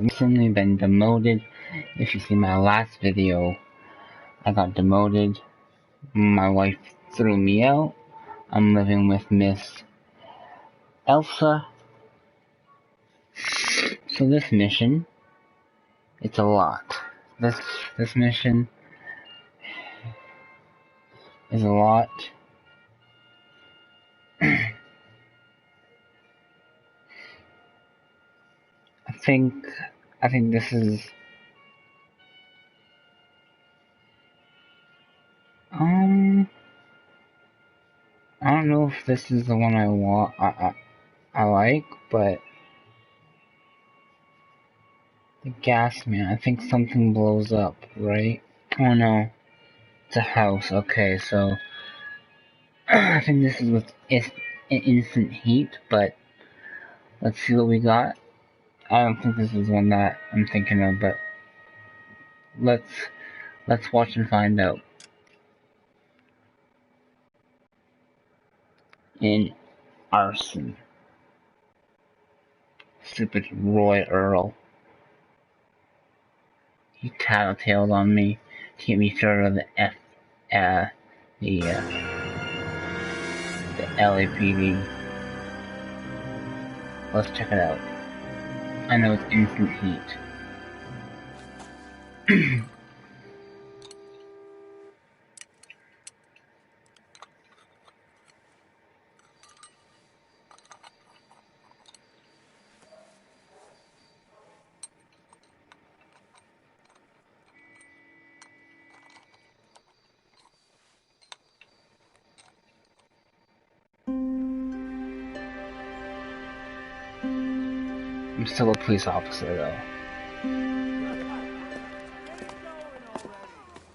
recently been demoted. If you see my last video, I got demoted. My wife threw me out. I'm living with Miss Elsa. So this mission, it's a lot. This mission is a lot. I think this is I don't know if this is the one I like, but the gas man, I think something blows up, right? Oh no, it's a house. Okay, so I think this is with instant heat, but let's see what we got. I don't think this is one that I'm thinking of, but let's watch and find out. In arson, stupid Roy Earl. He tattletaled on me to get me started on the LAPD. Let's check it out. I know it's instant heat. I'm still a police officer, though.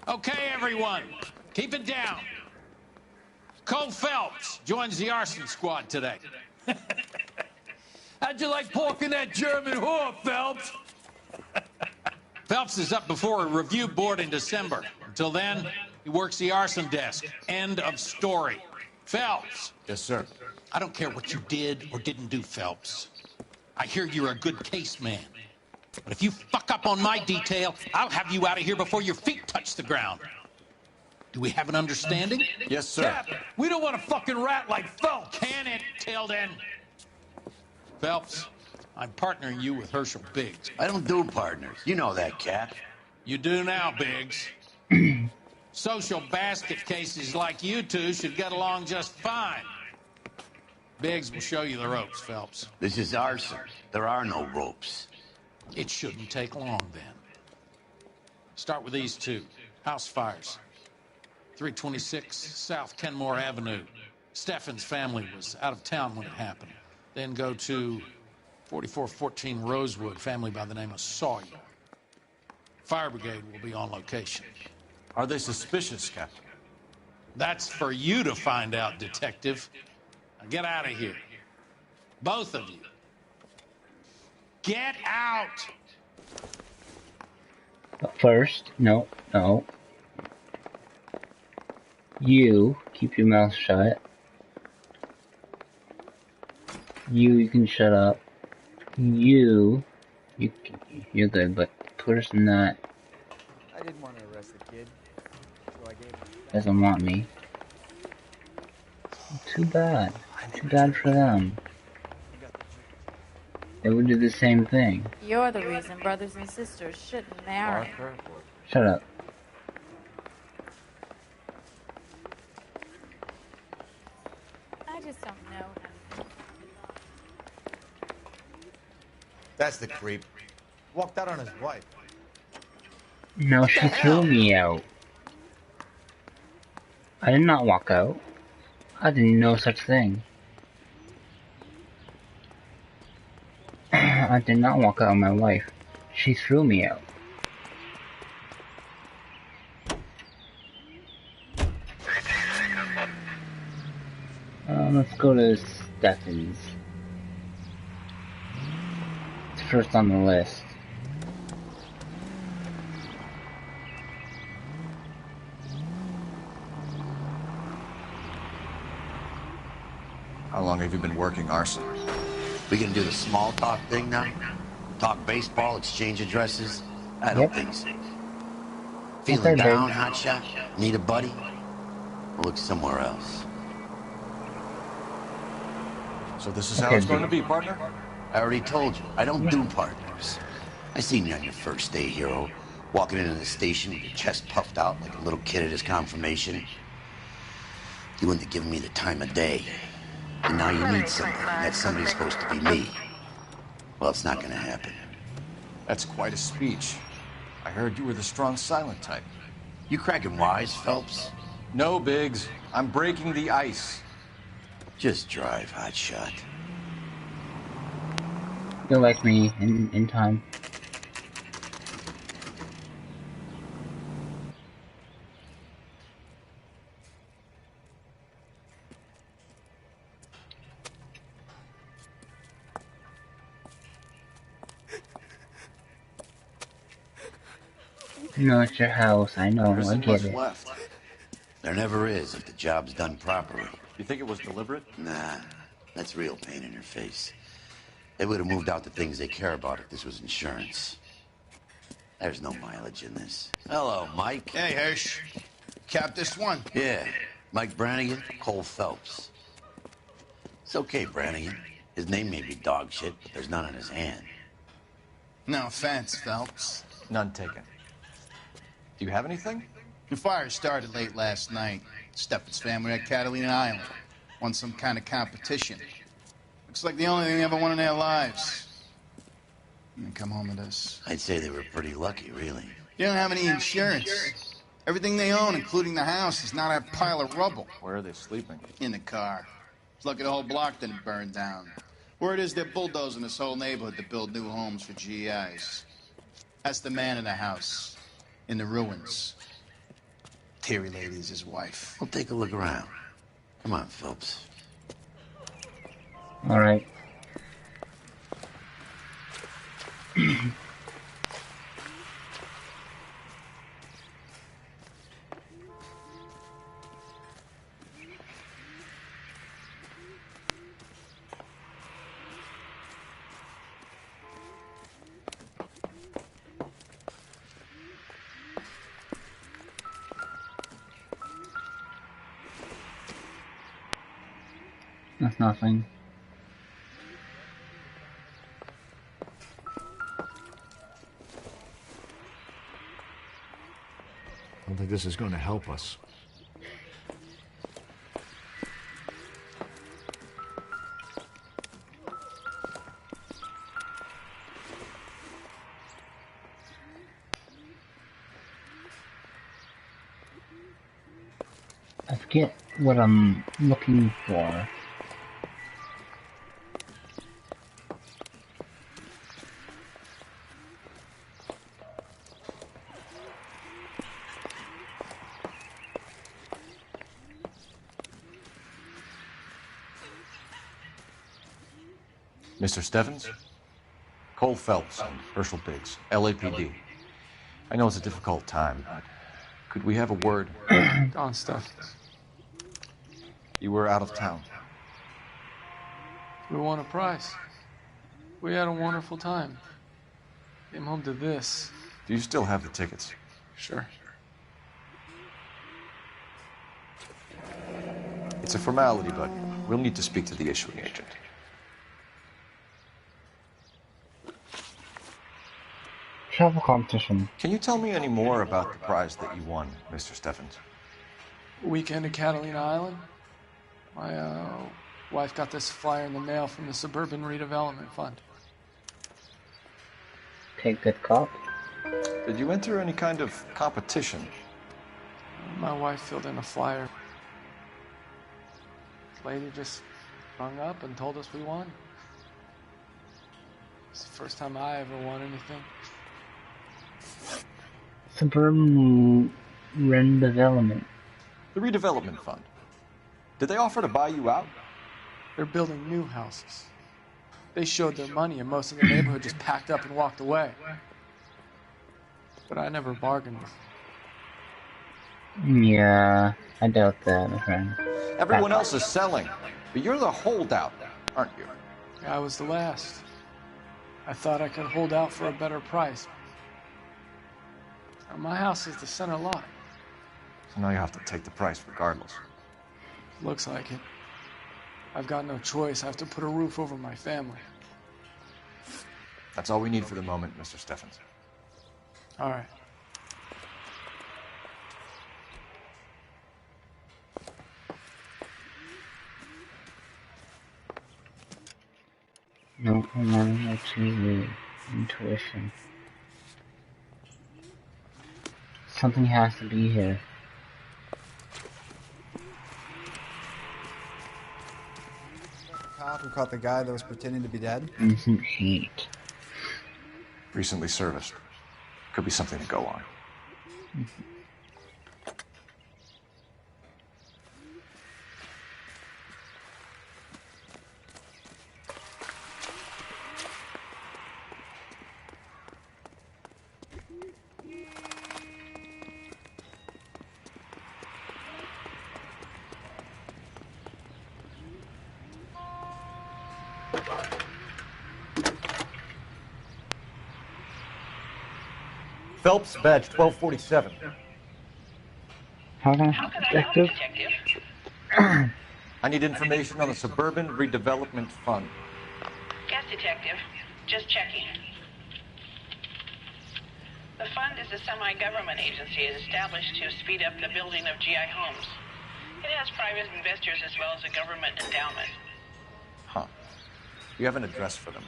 Okay, everyone, keep it down. Cole Phelps joins the arson squad today. How'd you like pork in that German whore, Phelps? Phelps is up before a review board in December. Until then, he works the arson desk. End of story. Phelps. Yes, sir. I don't care what you did or didn't do, Phelps. I hear you're a good case man. But if you fuck up on my detail, I'll have you out of here before your feet touch the ground. Do we have an understanding? Yes, sir. Cap, we don't want a fucking rat like Phelps. Can it, Tilden? Phelps, I'm partnering you with Herschel Biggs. I don't do partners. You know that, Cap. You do now, Biggs. Social basket cases like you two should get along just fine. Biggs will show you the ropes, Phelps. This is arson. There are no ropes. It shouldn't take long, then. Start with these two. House fires. 326 South Kenmore Avenue. Steffen's family was out of town when it happened. Then go to 4414 Rosewood, family by the name of Sawyer. Fire brigade will be on location. Are they suspicious, Captain? That's for you to find out, detective. Now get out of here. Both of you. Get out! But first, no. You keep your mouth shut. You can shut up. You're good, but the person that I didn't want to arrest the kid, so I gave him. doesn't want me. Too bad. Too bad for them. They would do the same thing. You're the reason brothers and sisters shouldn't marry. Shut up. I just don't know. That's the creep. Walked out on his wife. No, she threw me out. I did not walk out. I didn't know such thing. I did not walk out on my wife. She threw me out. Let's go to Steffen's. It's first on the list. How long have you been working arson? We gonna do the small talk thing now? Talk baseball, exchange addresses? I don't Yep. think so. Okay, Feeling down, Biggs. hotshot? Need a buddy? We'll look somewhere else. So this is how Okay, it's going to Biggs. be, partner? I already told you, I don't do partners. I seen you on your first day, hero. Walking into the station with your chest puffed out like a little kid at his confirmation. You wouldn't have given me the time of day. And now you need somebody, and that somebody's supposed to be me. Well, it's not gonna happen. That's quite a speech. I heard you were the strong silent type. You cracking wise, Phelps? No, Biggs. I'm breaking the ice. Just drive, hotshot. You'll like me in time. No, it's your house. I know. There I isn't get much it. left. There never is if the job's done properly. You think it was deliberate? Nah, that's real pain in your face. They would have moved out the things they care about if this was insurance. There's no mileage in this. Hello, Mike. Hey, Hirsch. Cap this one. Yeah, Mike Brannigan, Cole Phelps. It's okay, Brannigan. His name may be dog shit, but there's none on his hand. No offense, Phelps. None taken. Do you have anything? The fire started late last night. Steffen's family at Catalina Island. Won some kind of competition. Looks like the only thing they ever won in their lives. And they come home to this. I'd say they were pretty lucky, really. They don't have any insurance. Everything they own, including the house, is not a pile of rubble. Where are they sleeping? In the car. It's lucky the whole block didn't burn down. Word is they're bulldozing this whole neighborhood to build new homes for GIs. That's the man in the house. In the ruins. Terry Lady's his wife. We'll take a look around. Come on, Phelps. Alright. That's nothing. I don't think this is going to help us. I forget what I'm looking for. Mr. Steffens? Cole Phelps and Herschel Biggs, LAPD. I know it's a difficult time, but could we have a word? Don Steffens. You were out of town. We won a prize. We had a wonderful time. Came home to this. Do you still have the tickets? Sure. It's a formality, but we'll need to speak to the issuing agent. Travel competition. Can you tell me any more about the prize that you won, Mr. Steffens? Weekend at Catalina Island. My wife got this flyer in the mail from the Suburban Redevelopment Fund. Okay, good cop. Did you enter any kind of competition? My wife filled in a flyer. This lady just rung up and told us we won. It's the first time I ever won anything. Suburban redevelopment. The redevelopment fund. Did they offer to buy you out? They're building new houses. They showed their money and most of the neighborhood just packed up and walked away. But I never bargained with them. Yeah, I doubt that, my friend. Everyone else is selling, but you're the holdout, aren't you? I was the last. I thought I could hold out for a better price. Now, my house is the center lot. So now you have to take the price regardless. Looks like it. I've got no choice. I have to put a roof over my family. That's all we need for the moment, Mr. Steffens. All right. No, I choose the intuition. Something has to be here. Cop who caught the guy that was pretending to be dead? Instant hate. Recently serviced. Could be something to go on. Phelps, badge 1247. How can I help, Detective? I need information on the Suburban Redevelopment Fund. Yes, Detective. Just checking. The fund is a semi-government agency established to speed up the building of GI homes. It has private investors as well as a government endowment. Huh. You have an address for them?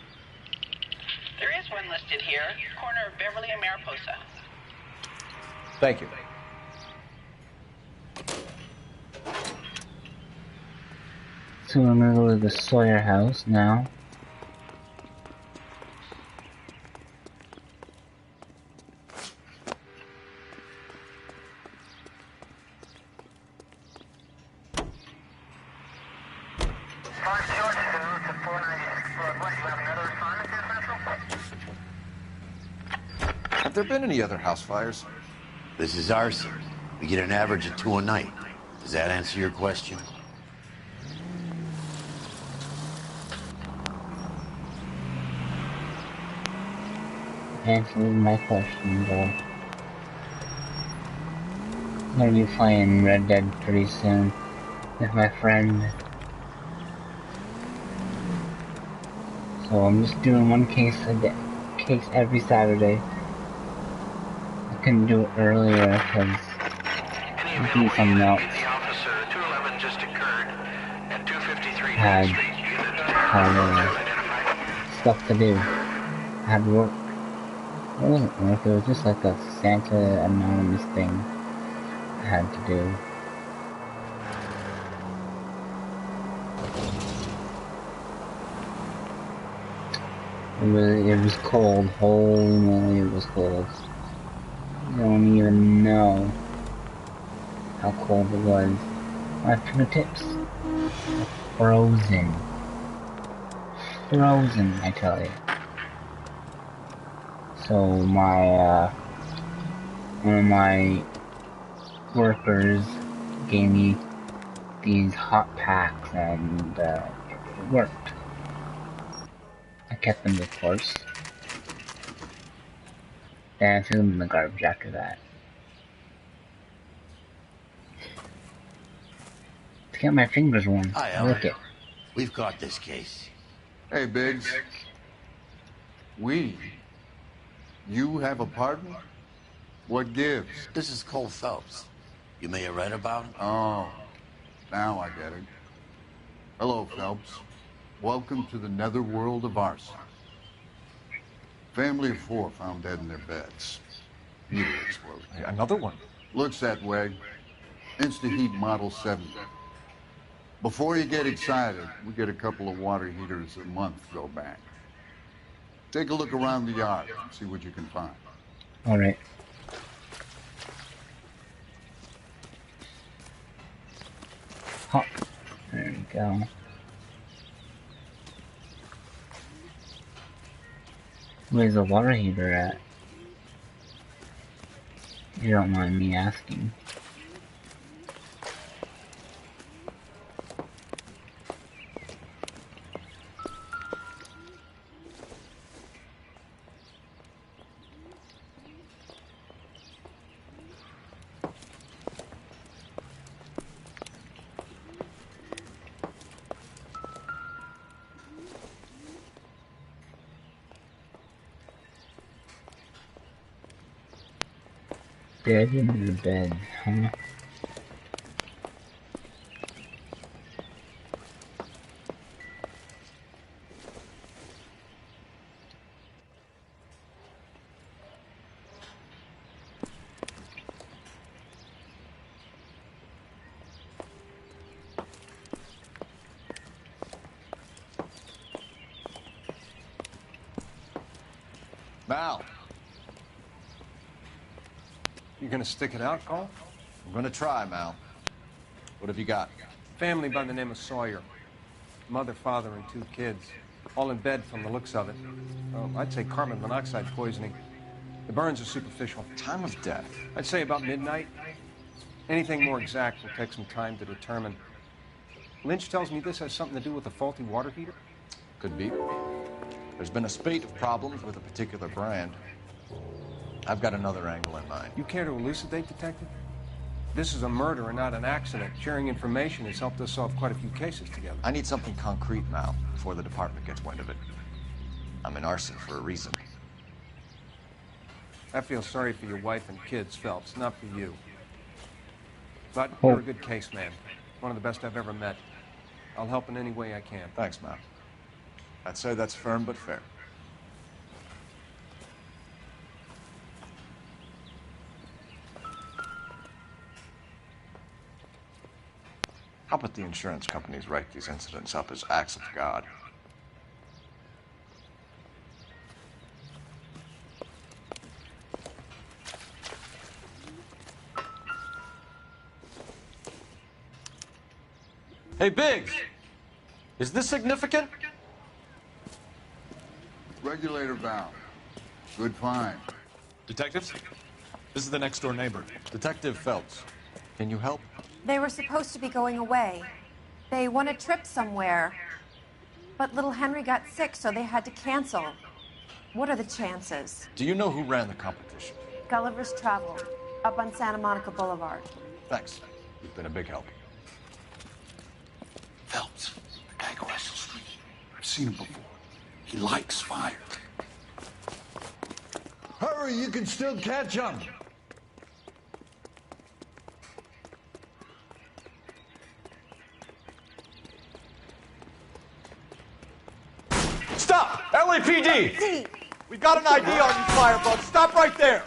There is one listed here, corner of Beverly and Mariposa. Thank you. So I'm gonna go to the Sawyer house now. Have there been any other house fires? This is arson. We get an average of 2 a night. Does that answer your question? Answered my question, though. I'm gonna be playing Red Dead pretty soon with my friend. So I'm just doing one case every Saturday. I couldn't do it earlier because I'm doing something else. Had stuff to do. I had work. It wasn't work, it was just like a Santa Anonymous thing I had to do. It was cold. Holy moly, it was cold. You don't even know how cold it was. My fingertips are frozen. Frozen, I tell you. So one of my workers gave me these hot packs and it worked. I kept them, of course. Then I threw them in the garbage after that. To get my fingers warm. Hi, Look it. We've got this case. Hey, Biggs. You have a partner? What gives? This is Cole Phelps. You may have read about him. Oh, now I get it. Hello, Phelps. Welcome to the netherworld of arson. Family of 4 found dead in their beds. Needle exploded. Another one? Looks that way. Insta-heat Model 70. Before you get excited, we get a couple of water heaters a month go back. Take a look around the yard and see what you can find. Alright. Hop. There we go. Where's the water heater at? You don't mind me asking. Dead in the bed, huh? Mal, You gonna stick it out, Cole? I'm gonna try, Mal. What have you got? Family by the name of Sawyer. Mother, father, and 2 kids. All in bed from the looks of it. Oh, I'd say carbon monoxide poisoning. The burns are superficial. Time of death? I'd say about midnight. Anything more exact will take some time to determine. Lynch tells me this has something to do with a faulty water heater. Could be. There's been a spate of problems with a particular brand. I've got another angle in mind. You care to elucidate, Detective? This is a murder and not an accident. Sharing information has helped us solve quite a few cases together. I need something concrete, Mal, before the department gets wind of it. I'm in arson for a reason. I feel sorry for your wife and kids, Phelps, not for you. But you're a good case man. One of the best I've ever met. I'll help in any way I can. Thanks, Mal. I'd say that's firm but fair. How about the insurance companies write these incidents up as acts of God? Hey, Biggs! Is this significant? Regulator valve. Good find. Detectives? This is the next door neighbor. Detective Phelps. Can you help? They were supposed to be going away. They won a trip somewhere. But little Henry got sick, so they had to cancel. What are the chances? Do you know who ran the competition? Gulliver's Travel, up on Santa Monica Boulevard. Thanks. You've been a big help. Phelps, the guy across the street. I've seen him before. He likes fire. Hurry, you can still catch him. Stop! LAPD! We've got an ID on you, firebug. Stop right there!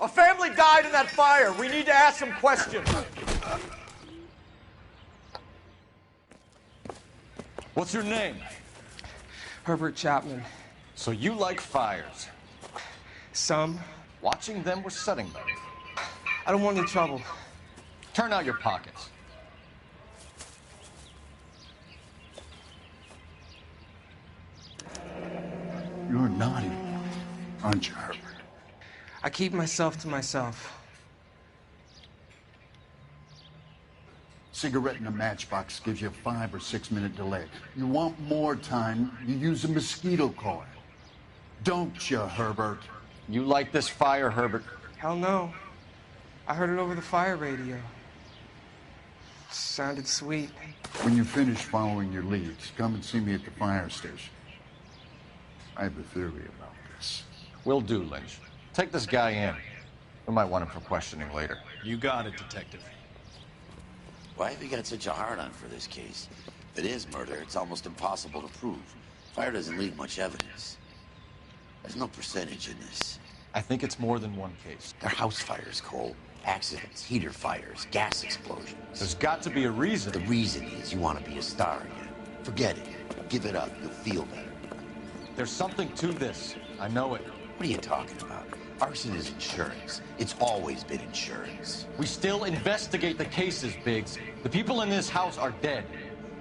A family died in that fire. We need to ask some questions. What's your name? Herbert Chapman. So you like fires? Some. Watching them or setting them? I don't want any trouble. Turn out your pockets. You're naughty, aren't you, Herbert? I keep myself to myself. Cigarette in a matchbox gives you a 5 or 6 minute delay. You want more time, you use a mosquito coil. Don't you, Herbert? You like this fire, Herbert? Hell no. I heard it over the fire radio. Sounded sweet. When you finish following your leads, come and see me at the fire station. I have a theory about this. Will do, Lynch. Take this guy in. We might want him for questioning later. You got it, Detective. Why have you got such a hard-on for this case? If it is murder, it's almost impossible to prove. Fire doesn't leave much evidence. There's no percentage in this. I think it's more than one case. They're house fires, Cole. Accidents, heater fires, gas explosions. There's got to be a reason. The reason is you want to be a star again. Forget it. Give it up. You'll feel better. There's something to this. I know it. What are you talking about? Arson is insurance. It's always been insurance. We still investigate the cases, Biggs. The people in this house are dead.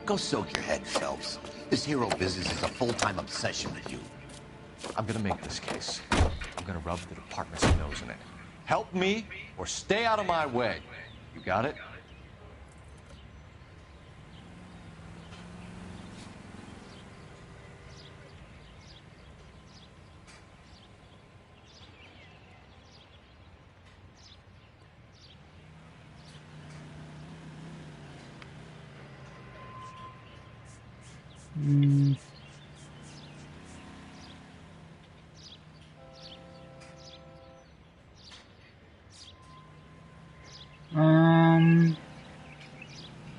Go soak your head, Phelps. This hero business is a full-time obsession with you. I'm gonna make this case. I'm gonna rub the department's nose in it. Help me or stay out of my way. You got it? Hmm.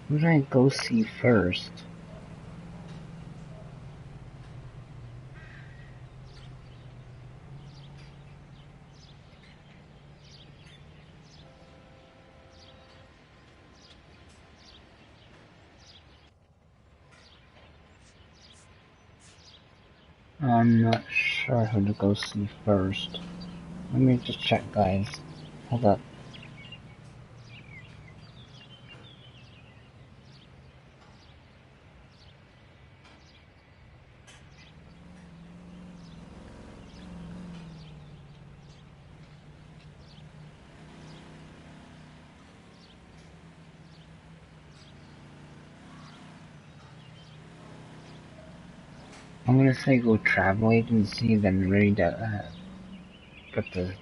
Who should I go see first? I'm not sure who to go see first. Let me just check, guys. Hold up. I'm gonna say go travel agency, then read get the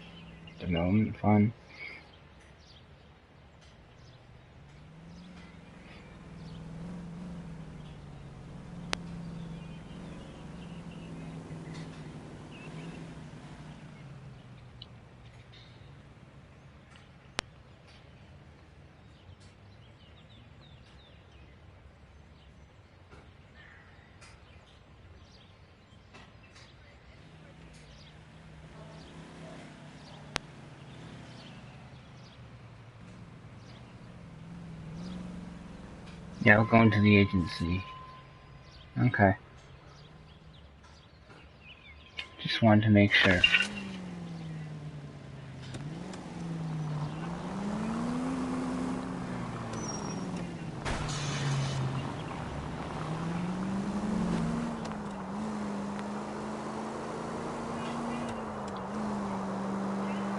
development fund. Yeah, we're going to the agency. Okay. Just wanted to make sure.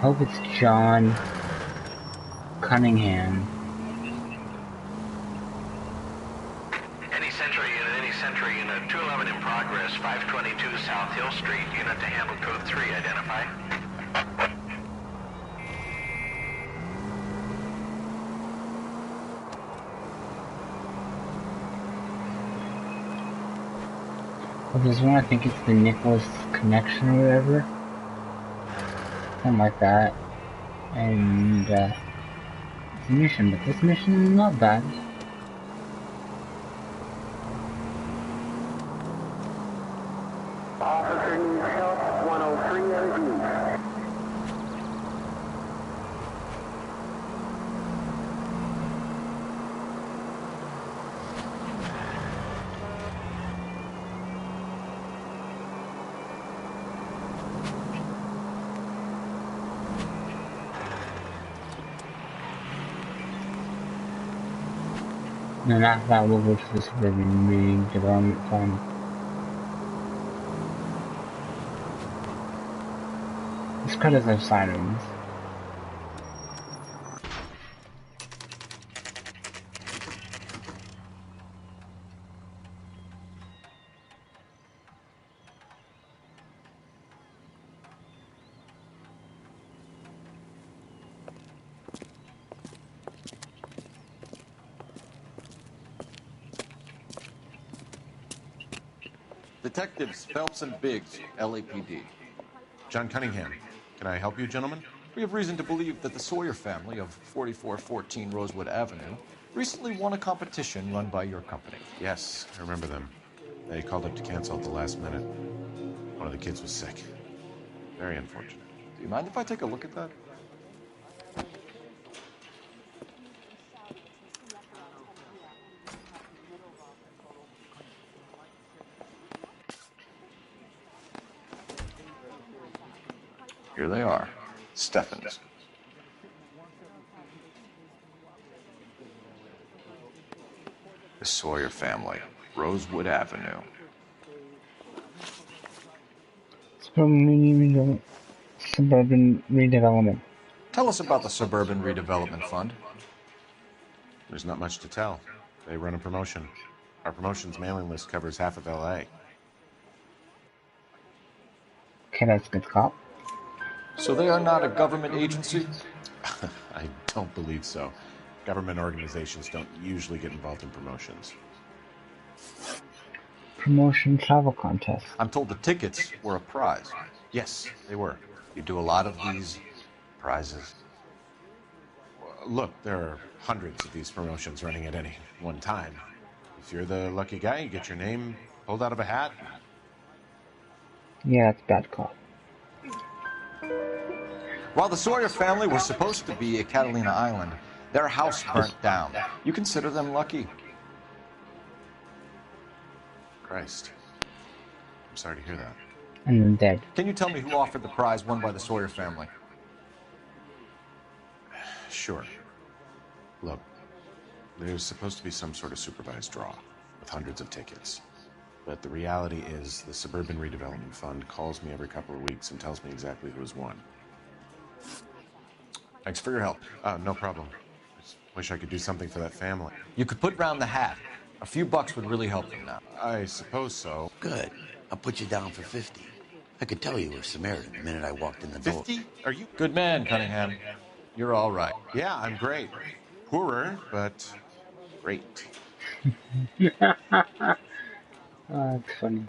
Hope it's John Cunningham. Any Sentry unit, 211 in progress, 522 South Hill Street, unit to handle code 3, identify. Well, there's one, I think it's the Nicholas Connection or whatever. Something like that. And, it's a mission, but this mission is not bad. Officer needs help, 103 MD. And then after that, we'll go to the Suburban Redevelopment Fund. These credits have sirens. Detectives Phelps and Biggs, LAPD. John Cunningham. Can I help you, gentlemen? We have reason to believe that the Sawyer family of 4414 Rosewood Avenue recently won a competition run by your company. Yes, I remember them. They called up to cancel at the last minute. One of the kids was sick. Very unfortunate. Do you mind if I take a look at that? Here they are. Steffens. The Sawyer family, Rosewood Avenue. Suburban Redevelopment. Tell us about the Suburban Redevelopment Fund. There's not much to tell. They run a promotion. Our promotion's mailing list covers half of LA. Okay, that's good cop. So they are not a government agency? I don't believe so. Government organizations don't usually get involved in promotions. promotion travel contest. I'm told the tickets were a prize. Yes, they were. You do a lot of these prizes. Look, there are hundreds of these promotions running at any one time. If you're the lucky guy, you get your name pulled out of a hat. Yeah, it's bad call. While the Sawyer family were supposed to be at Catalina Island, their house burnt down. You consider them lucky? Christ. I'm sorry to hear that. And then dead. Can you tell me who offered the prize won by the Sawyer family? Sure. Look, there's supposed to be some sort of supervised draw with hundreds of tickets. But the reality is the Suburban Redevelopment Fund calls me every couple of weeks and tells me exactly who's won. Thanks for your help. No problem. Just wish I could do something for that family. You could put round the hat. A few bucks would really help them now. I suppose so. Good. I'll put you down for 50. I could tell you were Samaritan the minute I walked in the door. 50? Are you... Good man, Cunningham. You're all right. Yeah, I'm great. Poorer, but great. Oh, that's funny.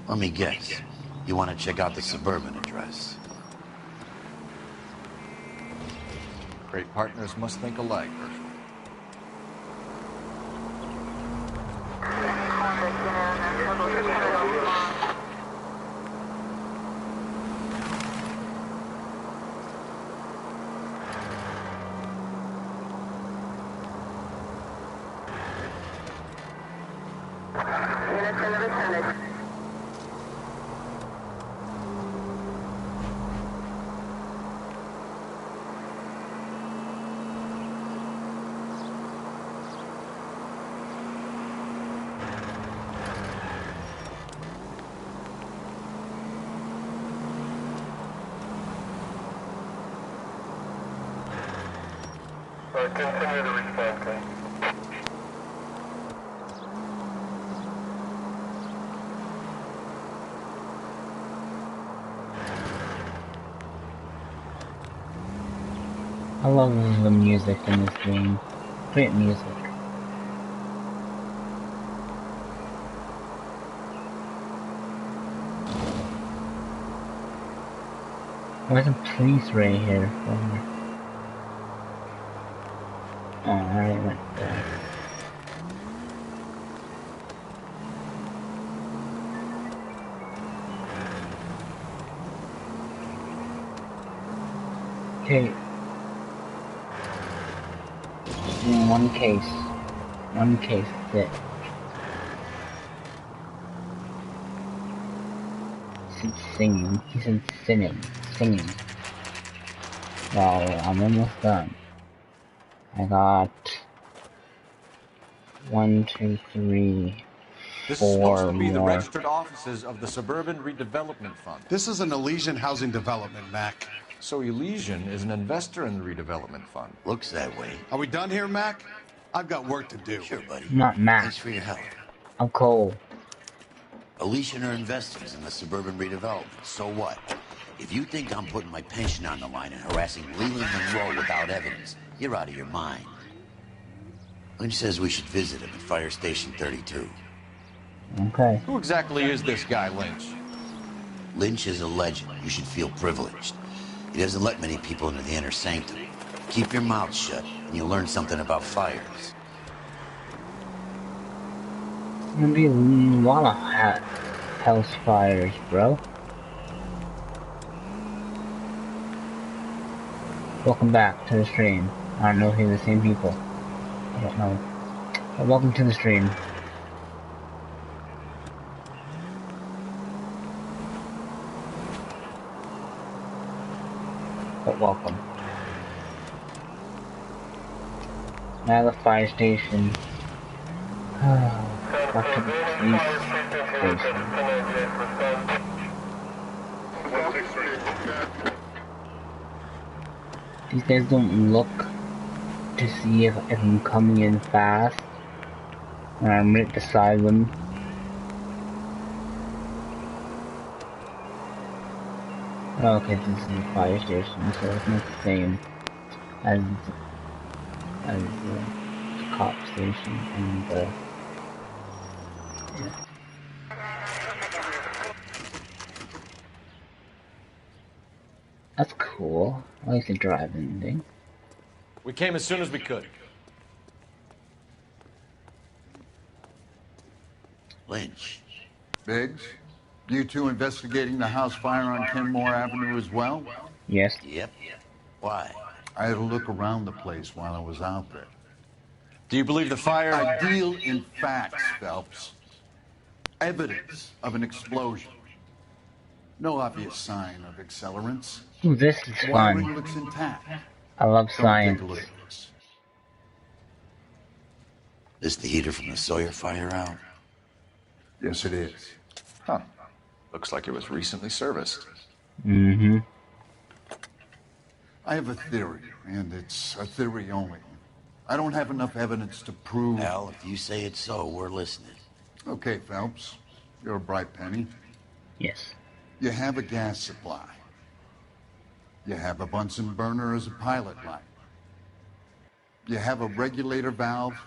Let me guess. You want to check out the Suburban address? Great partners must think alike, Herschel. Continue to respond, please. I love the music in this game. Great music. There's a police right here. Oh, I already went there. Okay. In one case. That's it. He said singing. He said singing. Well, I'm almost done. I got 1, 2, 3, This 4 is supposed to be the more. registered offices of the Suburban Redevelopment Fund. This is an Elysian housing development, Mac. So Elysian is an investor in the redevelopment fund. Looks that way. Are we done here, Mac? I've got work to do. Sure, buddy. Not Mac. Thanks for your help. I'm Cole. Elysian are investors in the Suburban Redevelopment. So what? If you think I'm putting my pension on the line and harassing Leland Monroe without evidence, you're out of your mind. Lynch says we should visit him at Fire Station 32. Okay. Who exactly is this guy, Lynch? Lynch is a legend. You should feel privileged. He doesn't let many people into the inner sanctum. Keep your mouth shut, and you'll learn something about fires. There's gonna be a lot of house fires, bro. Welcome back to the stream. I don't know if you're the same people. I don't know. But welcome to the stream. But welcome. Now the fire station. Back to the police station. These guys don't look to see if I'm coming in fast. And I'm right beside them. Oh, okay, this is a fire station, so it's not the same as the cop station and the. Yeah. That's cool. I like the driving thing. We came as soon as we could. Lynch. Biggs, you two investigating the house fire on Kenmore Avenue as well? Yes. Yep. Why? I had a look around the place while I was out there. Do you believe the fire? I deal in facts, Phelps. Evidence of an explosion. No obvious sign of accelerants. Ooh, this is Wiring fun. looks intact. I love Come science. take a look at this. This the heater from the Sawyer fire out? Yes, it is. Huh. Looks like it was recently serviced. Mm-hmm. I have a theory, and it's a theory only. I don't have enough evidence to prove... Al, if you say it's so, we're listening. Okay, Phelps. You're a bright penny. Yes. You have a gas supply. You have a Bunsen burner as a pilot light. You have a regulator valve,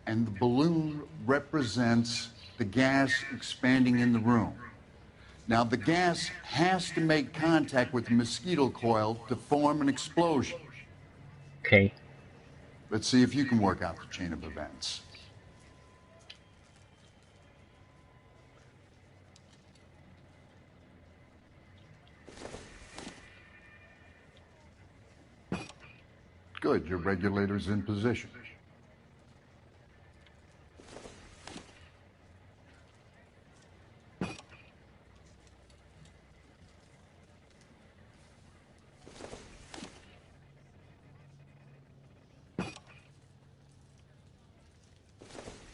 and the balloon represents the gas expanding in the room. Now, the gas has to make contact with the mosquito coil to form an explosion. Okay. Let's see if you can work out the chain of events. Good, your regulator's in position.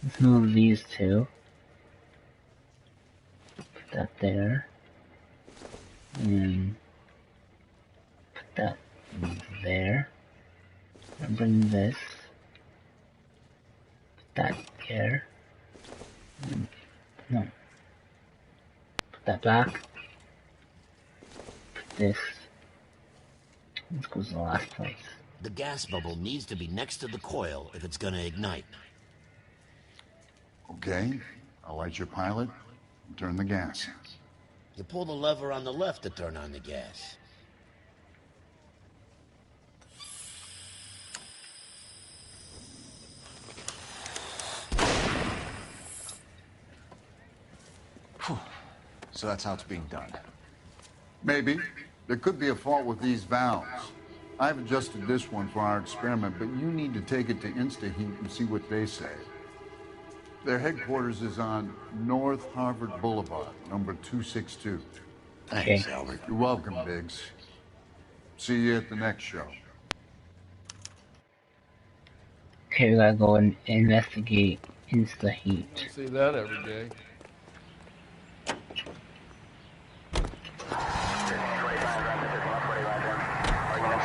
Let's move these two. Put that there. And put that there. And bring this. Put that there. And, no. Put that back. Put this. This goes to the last place. The gas bubble needs to be next to the coil if it's gonna ignite. Okay, I'll light your pilot and turn the gas in. You pull the lever on the left to turn on the gas. So that's how it's being done. Maybe. There could be a fault with these valves. I've adjusted this one for our experiment, but you need to take it to InstaHeat and see what they say. Their headquarters is on North Harvard Boulevard, number 262. Thanks, Albert. You're welcome, Biggs. See you at the next show. Okay, we gotta go and investigate InstaHeat. Don't see that every day.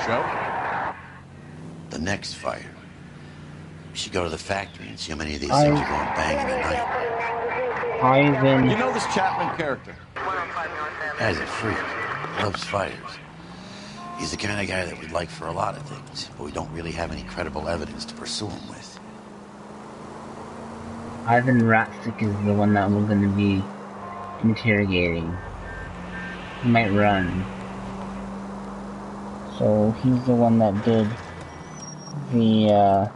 Show? The next fire. We should go to the factory and see how many of these things are going bang in the night. Ivan. You know this Chapman character? Guy's a freak. Loves fires. He's the kind of guy that we'd like for a lot of things, but we don't really have any credible evidence to pursue him with. Ivan Ratstick is the one that we're gonna be interrogating. He might run. So he's the one that did the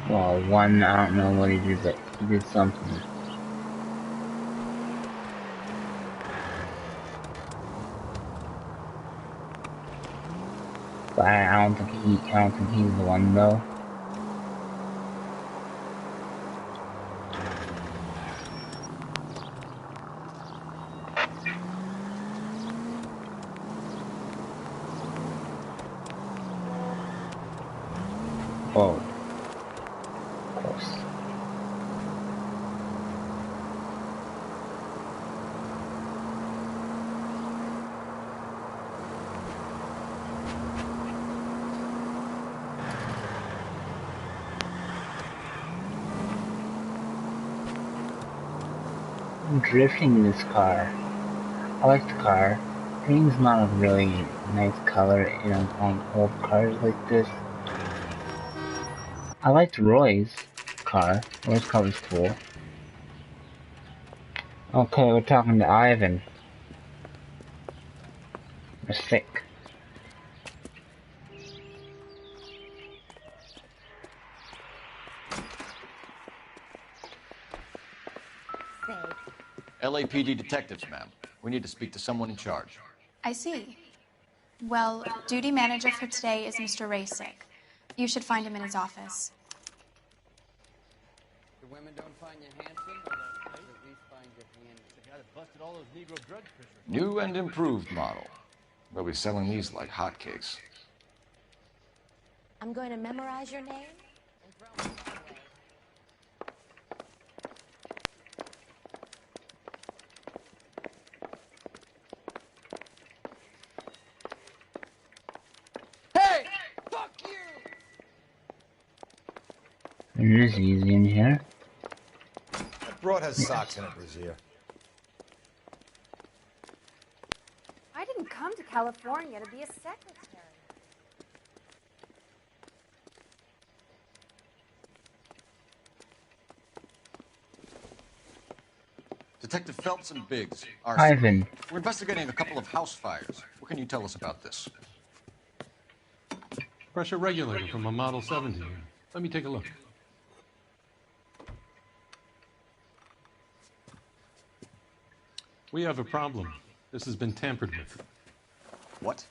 well, one, I don't know what he did, but he did something. But I don't think he's the one though. Oh. Of course. I'm drifting in this car. I like the car. Green's not a really nice color, on old cars like this. I liked Roy's car. Roy's car was cool. Okay, we're talking to Ivan. We're sick. LAPD detectives, ma'am. We need to speak to someone in charge. I see. Well, duty manager for today is Mr. Rasick. You should find him in his office. The women don't find you handsome, or they at least find you handy. The guy that busted all those Negro drug pushers. New and improved model. They'll be selling these like hotcakes. I'm going to memorize your name and throw my phone away. Hey! Fuck you! It is easy in here. That broad has socks in it, Brazier. I didn't come to California to be a secretary. Detective Phelps and Biggs. Ivan. We're investigating a couple of house fires. What can you tell us about this? Pressure regulator from a Model 70. Let me take a look. We have a problem. This has been tampered with. What?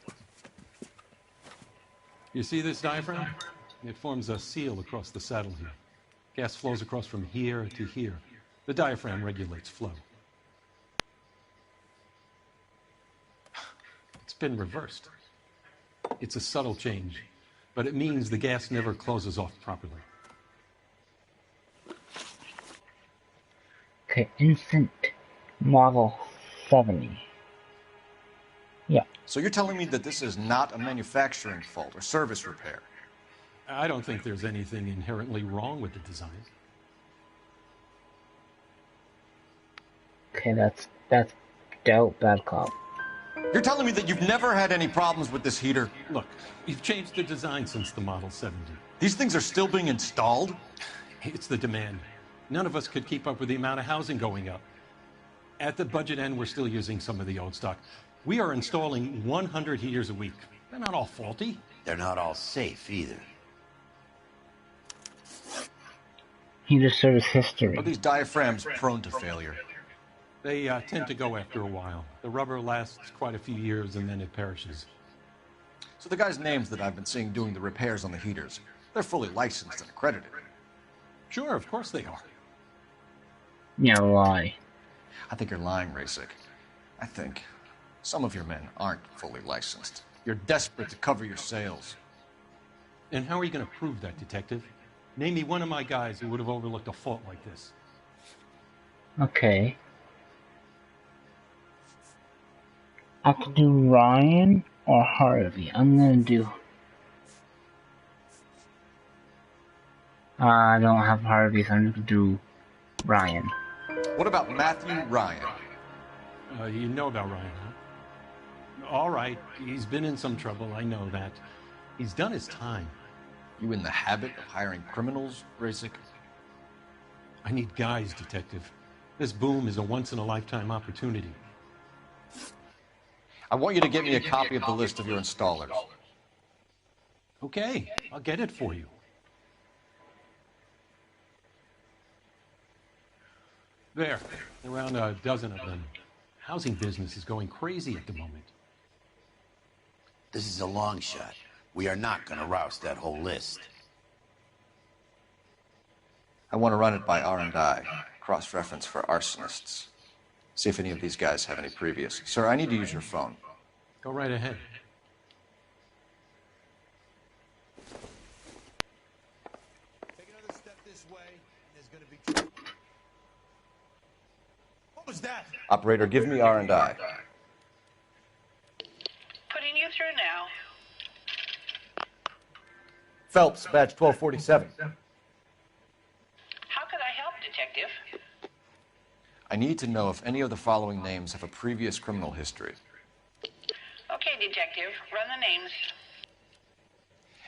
You see this diaphragm? It forms a seal across the saddle here. Gas flows across from here to here. The diaphragm regulates flow. It's been reversed. It's a subtle change, but it means the gas never closes off properly. Okay, instant model 70. Yeah. So you're telling me that this is not a manufacturing fault or service repair? I don't think there's anything inherently wrong with the design. Okay, that's dope, bad cop. You're telling me that you've never had any problems with this heater? Look, we've changed the design since the Model 70. These things are still being installed? It's the demand. None of us could keep up with the amount of housing going up. At the budget end, we're still using some of the old stock. We are installing 100 heaters a week. They're not all faulty. They're not all safe either. Heater service history. Are these diaphragms prone to failure? They tend to go after a while. The rubber lasts quite a few years and then it perishes. So the guys' names that I've been seeing doing the repairs on the heaters, they're fully licensed and accredited. Sure, of course they are. Yeah, lie. I think you're lying, Rasick. I think some of your men aren't fully licensed. You're desperate to cover your sales. And how are you going to prove that, Detective? Name me one of my guys who would have overlooked a fault like this. Okay. I could do Ryan or Harvey. I'm gonna do... I don't have Harvey, so I'm gonna do Ryan. What about Matthew Ryan? You know about Ryan, huh? All right, he's been in some trouble, I know that. He's done his time. You in the habit of hiring criminals, Rasick? I need guys, Detective. This boom is a once-in-a-lifetime opportunity. I want you to get me a copy of the list of your installers. Okay, I'll get it for you. There, around a dozen of them. Housing business is going crazy at the moment. This is a long shot. We are not going to roust that whole list. I want to run it by R&I, cross-reference for arsonists. See if any of these guys have any previous. Sir, I need to use your phone. Go right ahead. Take another step this way, and there's going to be... What was that? Operator, give me R&I. Putting you through now. Phelps, badge 1247. How could I help, Detective? I need to know if any of the following names have a previous criminal history. Okay, detective, run the names.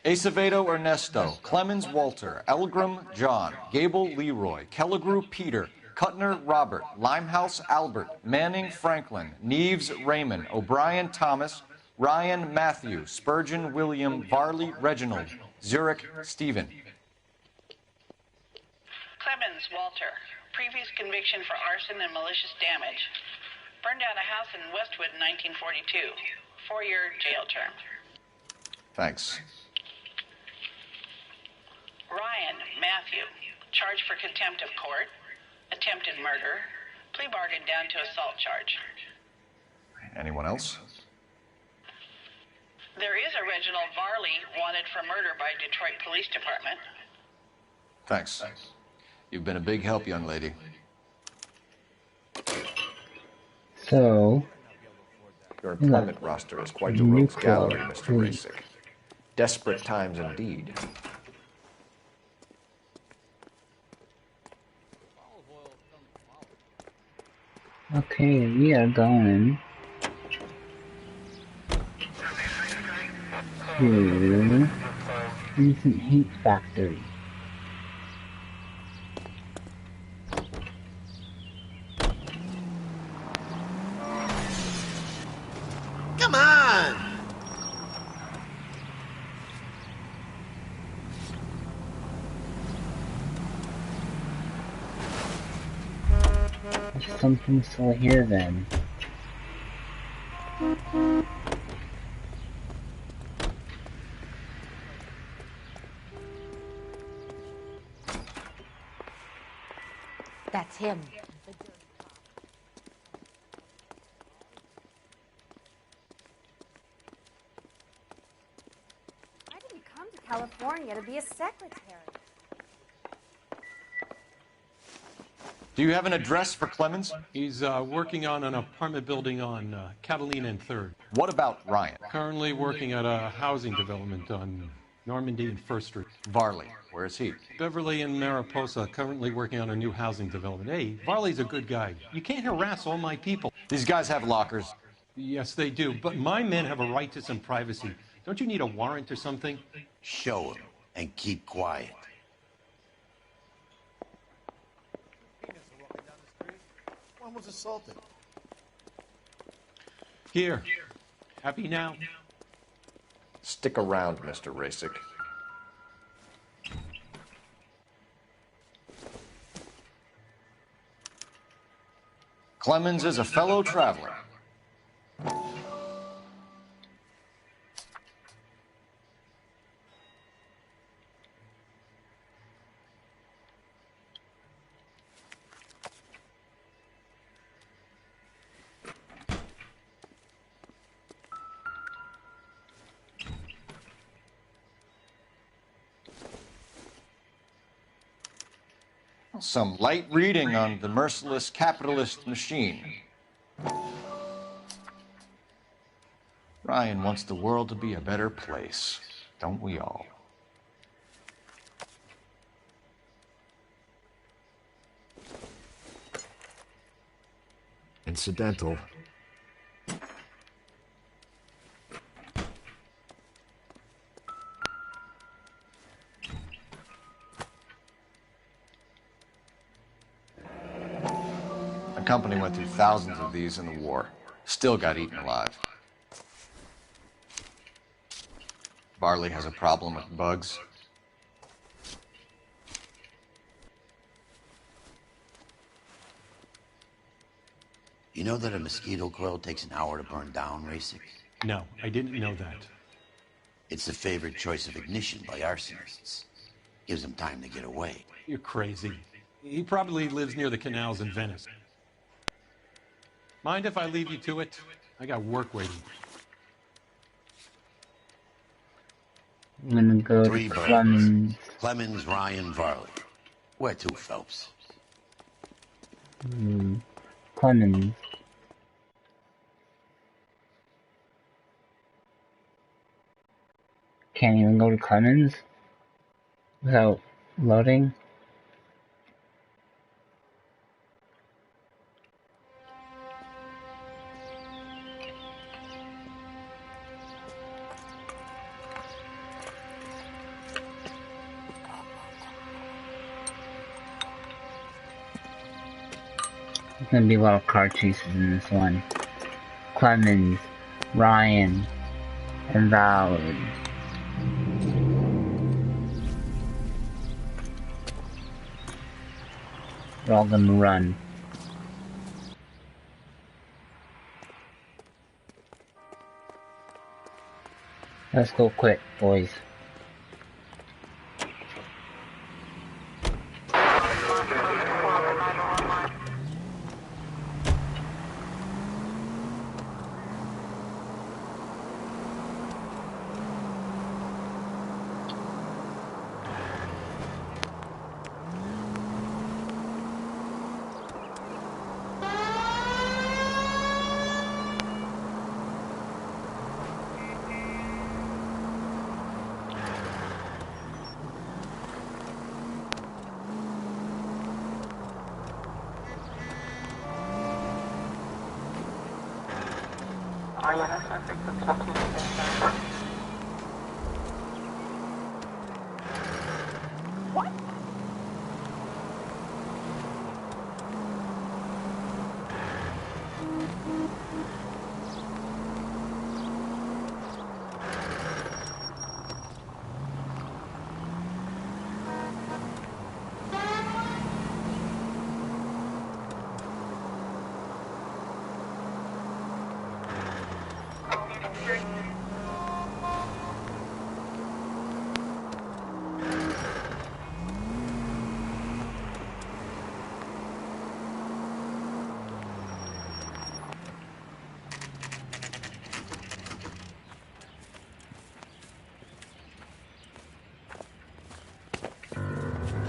Acevedo Ernesto, Clemens Walter, Elgram John, Gable Leroy, Kelligrew Peter, Cutner Robert, Limehouse Albert, Manning Franklin, Neves Raymond, O'Brien Thomas, Ryan Matthew, Spurgeon William, Varley Reginald, Zurich Stephen. Clemens Walter, previous conviction for arson and malicious damage. Burned down a house in Westwood in 1942. 4-year jail term. Thanks. Ryan Matthew, charged for contempt of court, attempted murder, plea bargain down to assault charge. Anyone else? There is a Reginald Varley wanted for murder by Detroit Police Department. Thanks. You've been a big help, young lady. So, Your employment roster is quite a rogues gallery, Mr. Rasick. Desperate times indeed. okay, we are going to Instant Heat Factory. Come on! There's something still here then. That's him. I didn't come to California to be a secretary. Do you have an address for Clemens? He's working on an apartment building on Catalina and 3rd. What about Ryan? Currently working at a housing development on Normandy and 1st Street. Varley, where is he? Beverly and Mariposa, currently working on a new housing development. Hey, Varley's a good guy. You can't harass all my people. These guys have lockers. Yes, they do, but my men have a right to some privacy. Don't you need a warrant or something? Show him and keep quiet. One was assaulted. Here. Happy now? Stick around, Mr. Rasick. Clemens is a fellow traveler. Some light reading on the merciless capitalist machine. Ryan wants the world to be a better place, don't we all? Incidental. The company went through thousands of these in the war. Still got eaten alive. Varley has a problem with bugs. You know that a mosquito coil takes an hour to burn down, Rasick? No, I didn't know that. It's the favorite choice of ignition by arsonists. Gives them time to get away. You're crazy. He probably lives near the canals in Venice. Mind if I leave you to it? I got work waiting. I'm gonna go Three to birds. Clemens. Clemens, Ryan, Varley. Where to, Phelps? Clemens. Can't even go to Clemens without loading. There's gonna be a lot of car chases in this one. Clemens, Ryan, and Valerie. They're all gonna run. Let's go quick, boys.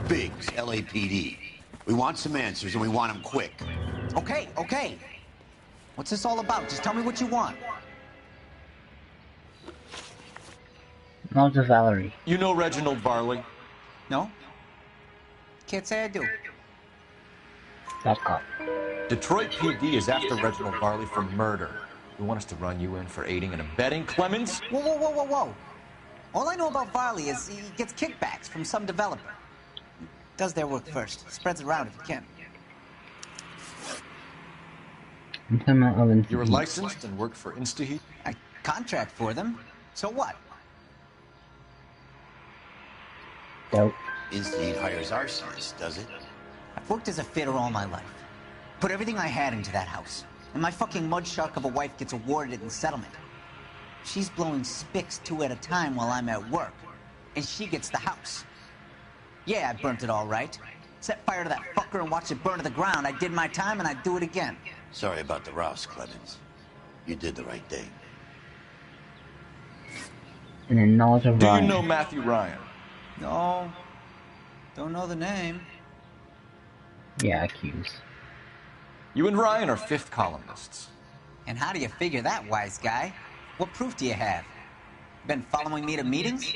Biggs, LAPD. We want some answers, and we want them quick. Okay, okay. What's this all about? Just tell me what you want. Not to Valerie. You know Reginald Varley? No? Can't say I do. Back up. Detroit PD is after Reginald Varley for murder. You want us to run you in for aiding and abetting Clemens? Whoa, whoa, whoa, whoa, whoa. All I know about Varley is he gets kickbacks from some developer. Does their work first. Spreads it around if he can. You were licensed and worked for InstaHeat? I contract for them. So what? Dope. InstaHeat hires arsonists, does it? I've worked as a fitter all my life. Put everything I had into that house. And my fucking mud shark of a wife gets awarded in settlement. She's blowing spics 2 at a time while I'm at work. And she gets the house. Yeah, I burnt it all right. Set fire to that fucker and watched it burn to the ground. I did my time and I'd do it again. Sorry about the rouse, Clemens. You did the right thing. And then knowledge of Do Ryan. you know Matthew Ryan? No. Don't know the name. Yeah, accused. You and Ryan are fifth columnists. And how do you figure that, wise guy? What proof do you have? Been following me to meetings?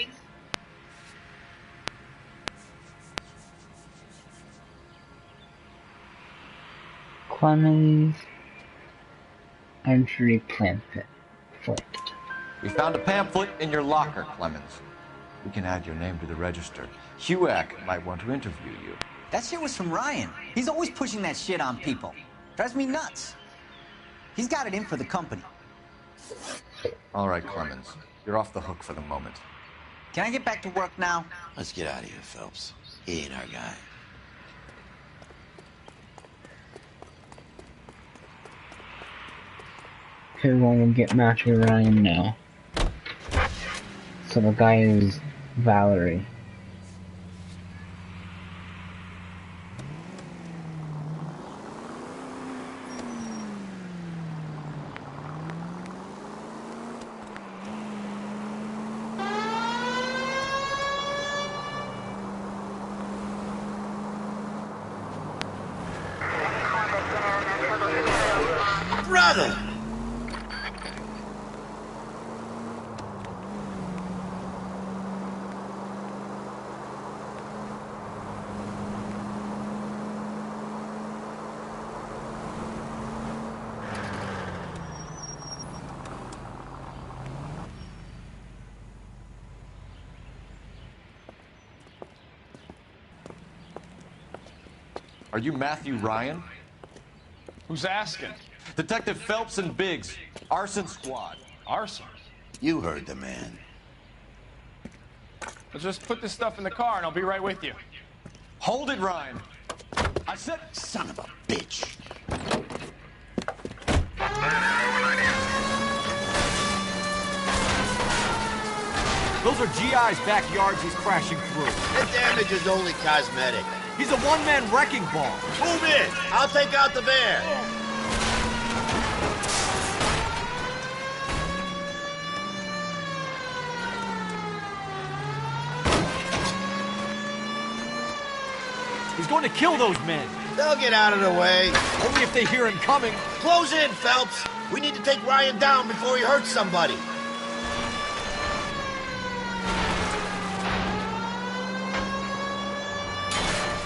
Clemens entry pamphlet. We found a pamphlet in your locker, Clemens. We can add your name to the register. HUAC might want to interview you. That shit was from Ryan. He's always pushing that shit on people. Drives me nuts. He's got it in for the company. All right, Clemens. You're off the hook for the moment. Can I get back to work now? Let's get out of here, Phelps. He ain't our guy. Okay, well, we'll get Matthew Ryan now. So the guy is Valerie. Brother! Are you Matthew Ryan? Who's asking? Detective Phelps and Biggs, arson squad. Arson? You heard the man. Let's just put this stuff in the car and I'll be right with you. Hold it, Ryan. I said, son of a bitch. Those are GI's backyards he's crashing through. The damage is only cosmetic. He's a one-man wrecking ball. Move in. I'll take out the bear. He's going to kill those men. They'll get out of the way. Only if they hear him coming. Close in, Phelps. We need to take Ryan down before he hurts somebody.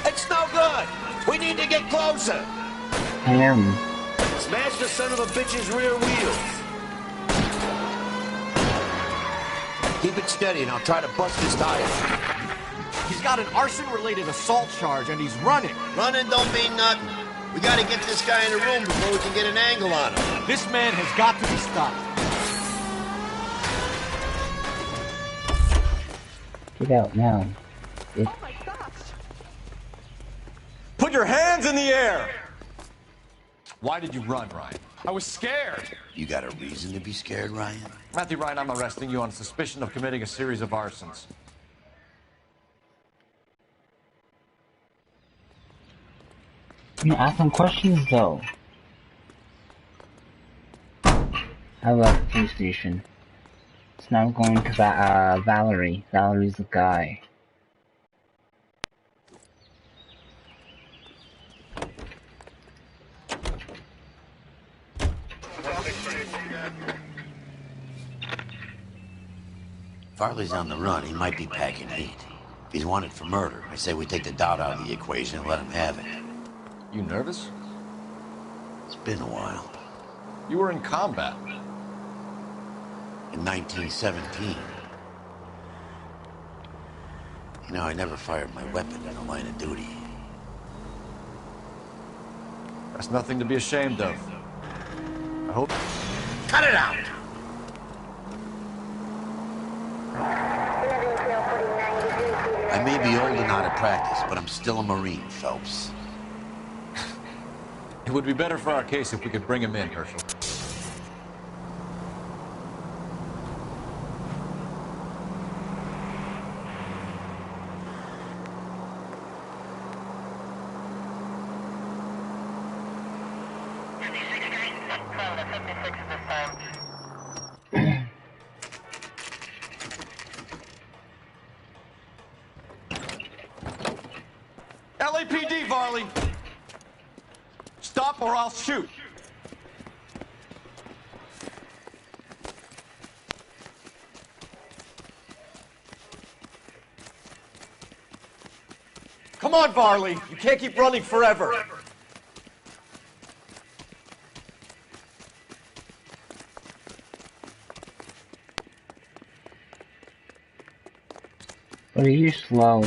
It's no good. We need to get closer. Smash the son of a bitch's rear wheels. Keep it steady and I'll try to bust his tires. He's got an arson-related assault charge and he's running. Running don't mean nothing. We gotta get this guy in the room before we can get an angle on him. This man has got to be stopped. Get out now. Oh my gosh! Put your hands in the air! Why did you run, Ryan? I was scared. You got a reason to be scared, Ryan? Matthew Ryan, I'm arresting you on suspicion of committing a series of arsons. Ask some questions though. I left the police station. So now I'm going to Valerie. Valerie's the guy. Farley's on the run. He might be packing heat. If he's wanted for murder, I say we take the doubt out of the equation and let him have it. You nervous? It's been a while. You were in combat. In 1917. You know, I never fired my weapon in the line of duty. That's nothing to be ashamed of. I hope... Cut it out! I may be old and out of practice, but I'm still a Marine, Phelps. It would be better for our case if we could bring him in, Herschel. LAPD, Varley! Stop or I'll shoot! Come on, Varley. You can't keep running forever. But you're slow.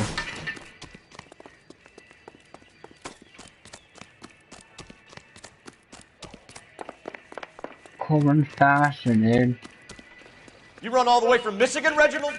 Cool, run faster, dude. You run all the way from Michigan, Reginald?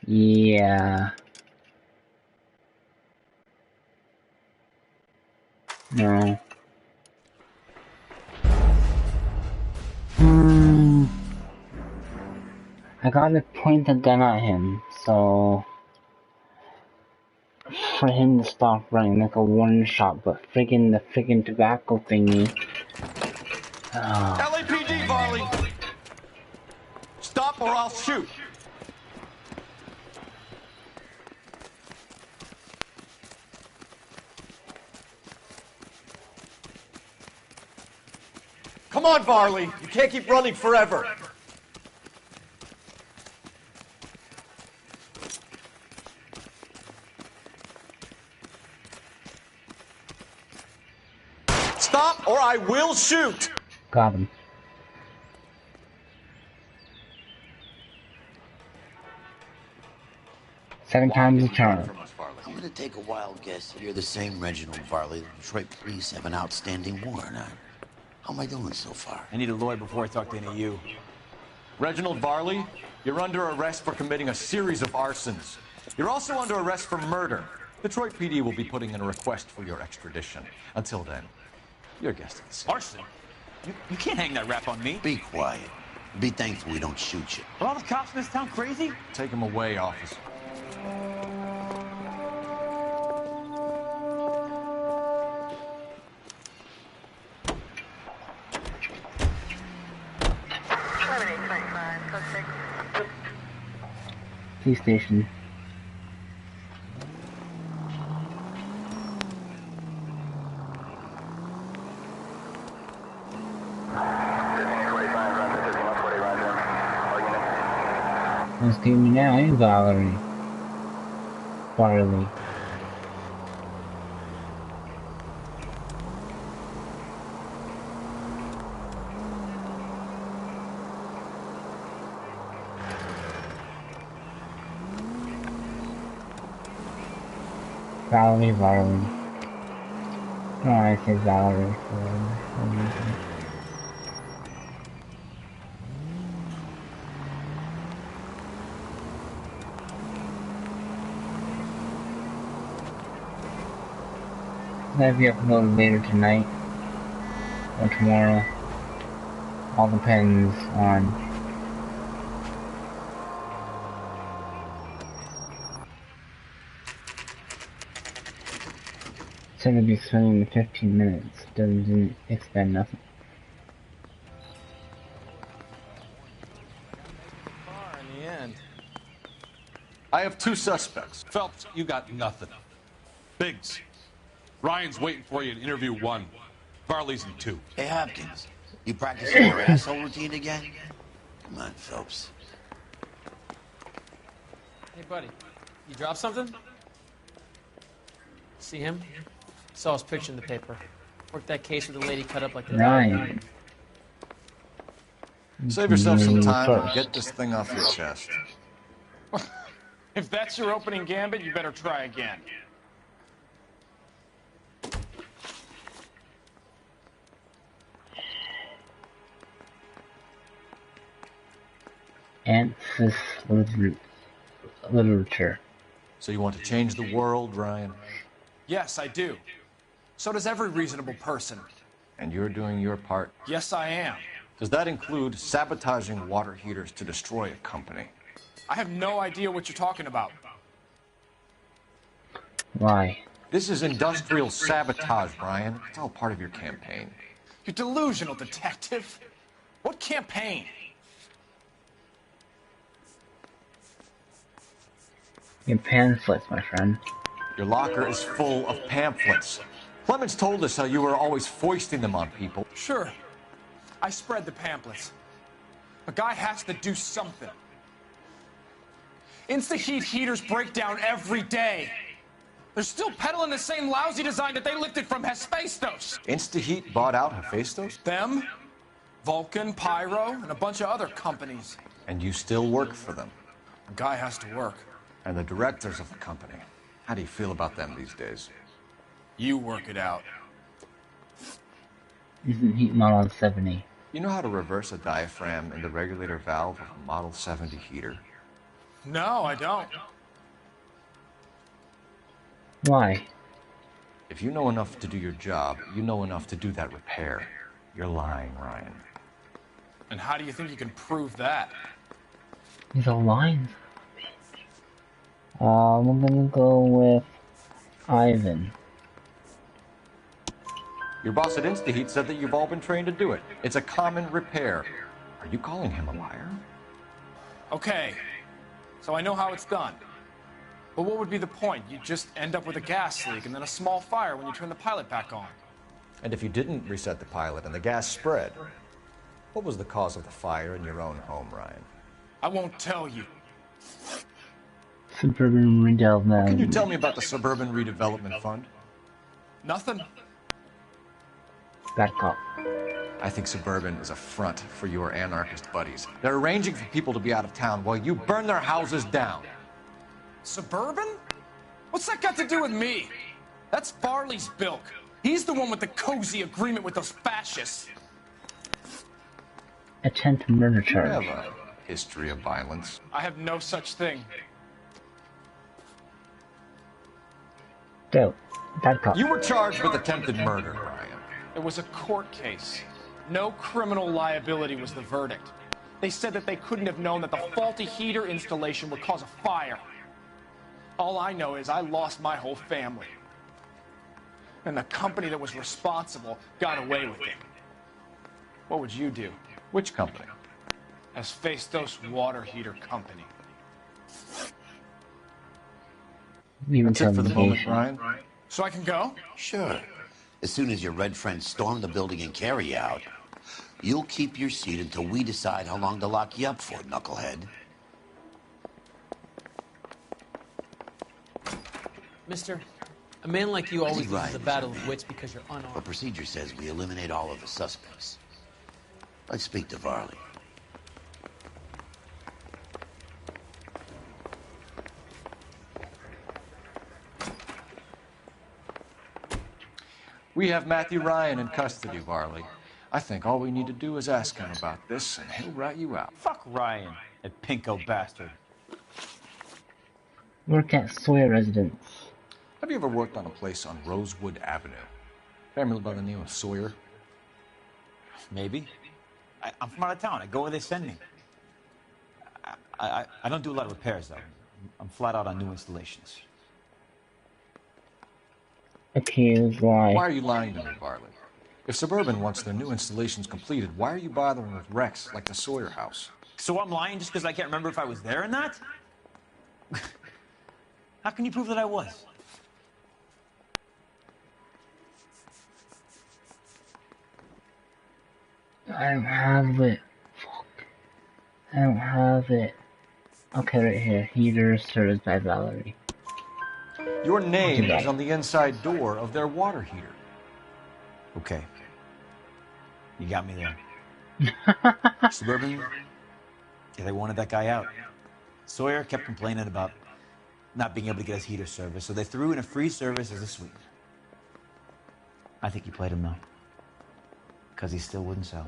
Yeah. No. I gotta point the gun at him, so for him to stop running like a one shot, but the friggin' tobacco thingy. Oh. LAPD, Varley! Stop or I'll shoot! Come on, Varley. You can't keep running forever. Stop, or I will shoot. Got him. Second time's a charm. I'm gonna take a wild guess that you're the same Reginald Varley the Detroit police have an outstanding warrant on. How am I doing so far? I need a lawyer before I talk to any of you. Reginald Varley, you're under arrest for committing a series of arsons. You're also under arrest for murder. Detroit PD will be putting in a request for your extradition. Until then, your guest is arson. You can't hang that rap on me. Be quiet. Be thankful we don't shoot you. Are all the cops in this town crazy? Take him away, officer. Police station. Rescue me now, eh, Valerie? Varley. Valerie, Varley. Oh, I say Valerie for some reason. That'll be uploaded later tonight or tomorrow. All depends on it's gonna be swimming in 15 minutes. Doesn't expend nothing. In the end. I have two suspects. Phelps, you got nothing. Biggs, Ryan's waiting for you in interview 1. Varley's in 2. Hey, Hopkins, you practicing your asshole routine again? Come on, Phelps. Hey, buddy, you dropped something? See him? Saw his picture in the paper. Worked that case with the lady cut up like the Ryan. Save yourself some time and get this thing off your chest. If that's your opening gambit, you better try again. Anthus literature. So you want to change the world, Ryan? Yes, I do. So does every reasonable person. And you're doing your part? Yes, I am. Does that include sabotaging water heaters to destroy a company? I have no idea what you're talking about. Why? This is industrial sabotage, Ryan. It's all part of your campaign. You delusional detective. What campaign? Your pamphlets, my friend. Your locker is full of pamphlets. Clemens told us how you were always foisting them on people. Sure. I spread the pamphlets. A guy has to do something. Insta-heat heaters break down every day. They're still peddling the same lousy design that they lifted from Hephaestus. Insta-heat bought out Hephaestus? Them, Vulcan, Pyro, and a bunch of other companies. And you still work for them? A guy has to work. And the directors of the company. How do you feel about them these days? You work it out. Isn't heat model 70? You know how to reverse a diaphragm in the regulator valve of a Model 70 heater? No, I don't. Why? If you know enough to do your job, you know enough to do that repair. You're lying, Ryan. And how do you think you can prove that? These are lines. I'm gonna go with Ivan. Your boss at InstaHeat said that you've all been trained to do it. It's a common repair. Are you calling him a liar? Okay, so I know how it's done. But what would be the point? You just end up with a gas leak and then a small fire when you turn the pilot back on. And if you didn't reset the pilot and the gas spread, What was the cause of the fire in your own home, Ryan? I won't tell you. Suburban redevelopment. What can you tell me about the Suburban Redevelopment Fund? Nothing. Bad cop. I think Suburban is a front for your anarchist buddies. They're arranging for people to be out of town while you burn their houses down. Suburban? What's that got to do with me? That's Farley's bilk. He's the one with the cozy agreement with those fascists. Attempt murder charge. You have a history of violence. I have no such thing. Dope. Bad cop. You were charged with attempted murder, Ryan. It was a court case. No criminal liability was the verdict. They said that they couldn't have known that the faulty heater installation would cause a fire. All I know is I lost my whole family. And the company that was responsible got away with it. What would you do? Which company? Hephaestus Water Heater Company. That's it for the moment, Ryan. So I can go? Sure. As soon as your red friends storm the building and carry you out, you'll keep your seat until we decide how long to lock you up for, knucklehead. Mister, a man like you always loses the battle of wits because you're unarmed. But procedure says we eliminate all of the suspects. Let's speak to Varley. We have Matthew Ryan in custody, Varley. I think all we need to do is ask him about this, and he'll rat you out. Fuck Ryan, that pinko bastard. Work at Sawyer residence. Have you ever worked on a place on Rosewood Avenue? Family by the name of Sawyer? Maybe. I'm from out of town. I go where they send me. I don't do a lot of repairs, though. I'm flat out on new installations. Accused lie. Why are you lying to me, Varley? If Suburban wants their new installations completed, why are you bothering with wrecks like the Sawyer house? So I'm lying just because I can't remember if I was there or not? How can you prove that I was? I don't have it. Fuck. I don't have it. Okay, right here. Heater service by Valerie. Your name is on the inside door of their water heater. Okay. You got me there. Suburban, yeah, they wanted that guy out. Sawyer kept complaining about not being able to get his heater service, so they threw in a free service as a sweetener. I think he played him though, because he still wouldn't sell.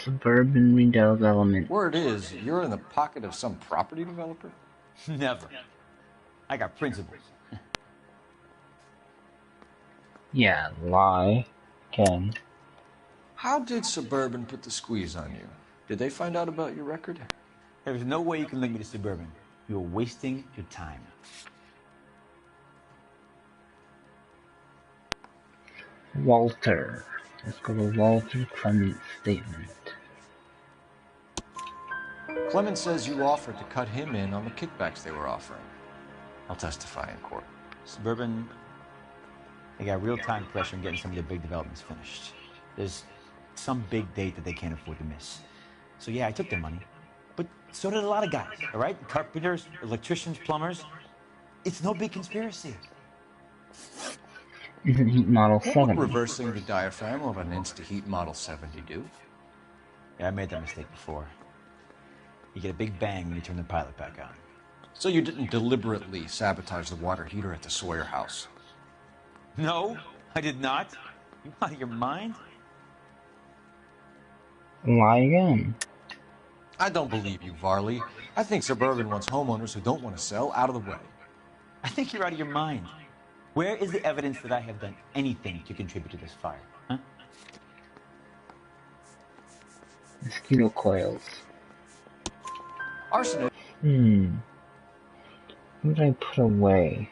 Suburban redevelopment. Word is, you're in the pocket of some property developer? Never. I got principles. Yeah, lie. Ken. How did Suburban put the squeeze on you? Did they find out about your record? There's no way you can link me to Suburban. You're wasting your time. Walter. Let's go to Walter Clement's statement. Clement says you offered to cut him in on the kickbacks they were offering. I'll testify in court. Suburban, they got real-time pressure on getting some of their big developments finished. There's some big date that they can't afford to miss. So yeah, I took their money. But so did a lot of guys, all right? Carpenters, electricians, plumbers. It's no big conspiracy. Instant Heat Model 70. What would reversing the diaphragm of an Instant Heat Model 70 do? Yeah, I made that mistake before. You get a big bang when you turn the pilot back on. So you didn't deliberately sabotage the water heater at the Sawyer house? No, I did not. You out of your mind? Lie again. I don't believe you, Varley. I think Suburban wants homeowners who don't want to sell out of the way. I think you're out of your mind. Where is the evidence that I have done anything to contribute to this fire? Huh? Mosquito coils. Arsenic. What did I put away?